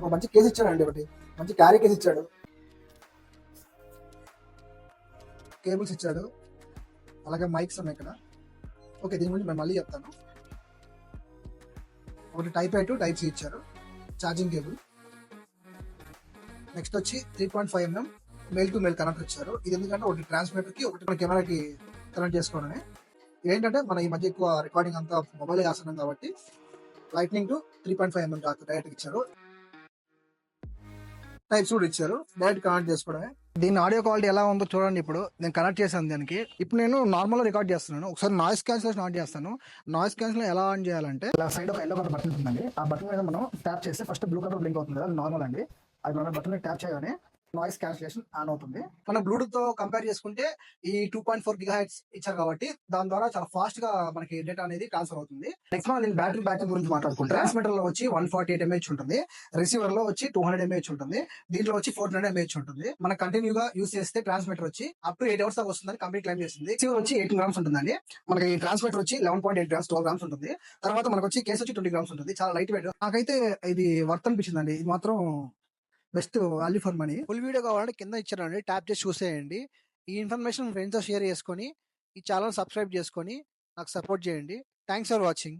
మనకు మంచి కేసు ఇచ్చాడండి, ఒకటి మంచి క్యారీ కేసు ఇచ్చాడు, కేబుల్స్ ఇచ్చాడు, అలాగే మైక్స్ ఉన్నాయి ఇక్కడ. ఓకే, దీని గురించి నేను మళ్ళీ చెప్తాను. ఒకటి type A to type C ఇచ్చారు, ఛార్జింగ్ కేబుల్. నెక్స్ట్ వచ్చి 3.5mm mail to mail connector ఇచ్చారు. ఇది ఎందుకంటే ఒకటి ట్రాన్స్మిటర్ కి, ఒకటి మన కెమెరాకి కనెక్ట్ చేసుకోవడమే. ఏంటంటే మన ఈ మధ్య ఎక్కువ రికార్డింగ్ అంతా మొబైల్ చేస్తున్నాం కాబట్టి లైట్నింగ్ టు 3.5mm డైరెక్ట్ ఇచ్చారు. టైప్ సూట్ ఇచ్చారు, డైరెక్ట్ కనెక్ట్ చేసుకోవడమే. దీని ఆడియో క్వాలిటీ ఎలా ఉందో చూడండి. ఇప్పుడు నేను కనెక్ట్ చేశాను దానికి. ఇప్పుడు నేను నార్మల్ రికార్డ్ చేస్తున్నాను. ఒకసారి నాయిస్ క్యాన్సిలేషన్ ఆన్ చేస్తాను. నాయిస్ క్యాన్సిలేషన్ ఎలా ఆన్ చేయాలంటే, ఇలా సైడ్ ఒక ఎల్లో కలర్ బటన్ ఉంటుందండి. ఆ బటన్ మీద మనం ట్యాప్ చేస్తే ఫస్ట్ బ్లూ కలర్ బ్లింక్ అవుతుంది కదా, అది నార్మల్ అండి. అది మనం బటన్ ట్యాప్ చేయగానే నాయిస్ క్యాన్సిలేషన్ ఆన్ అవుతుంది. మనం బ్లూటూత్ తో కంపేర్ చేసుకుంటే ఈ 2.4 GHz ఇచ్చారు కాబట్టి దాని ద్వారా చాలా ఫాస్ట్ గా మనకి డేటా అనేది ట్రాన్స్ఫర్ అవుతుంది. నెక్స్ట్ మనం నేను బ్యాటరీ బ్యాకప్ గురించి మాట్లాడుకుంటే, ట్రాన్స్మిటర్ లో వచ్చి 148 mAh ఉంటుంది, రిసీవర్ లో వచ్చి 200 mAh ఉంటుంది, దీంట్లో వచ్చి 400 mAh ఉంటుంది. మనం కంటిన్యూగా యూస్ చేస్తే ట్రాన్స్మిటర్ వచ్చి అప్ టు 8 hours దాకా వస్తుందని కంప్లీట్ క్లైమ్ చేస్తుంది. రిసీవర్ వచ్చి 18 grams ఉంటుందండి. మనకి ట్రాన్స్మిటర్ వచ్చి 11.8 grams 12 grams ఉంటుంది. తర్వాత మనకు వచ్చి కేసు వచ్చి 20 grams ఉంటుంది. చాలా లైట్ వెయిట్. నాకైతే ఇది వర్త్ అనిపించిందండి. ఇది మాత్రం best value for money. Full video కావాలంటే కింద ఇచ్చారండి, ట్యాప్ చేసి చూసేయండి. ఈ ఇన్ఫర్మేషన్ ఫ్రెండ్స్తో షేర్ చేసుకొని, ఈ ఛానల్ సబ్స్క్రైబ్ చేసుకొని నాకు సపోర్ట్ చేయండి. Thanks for watching.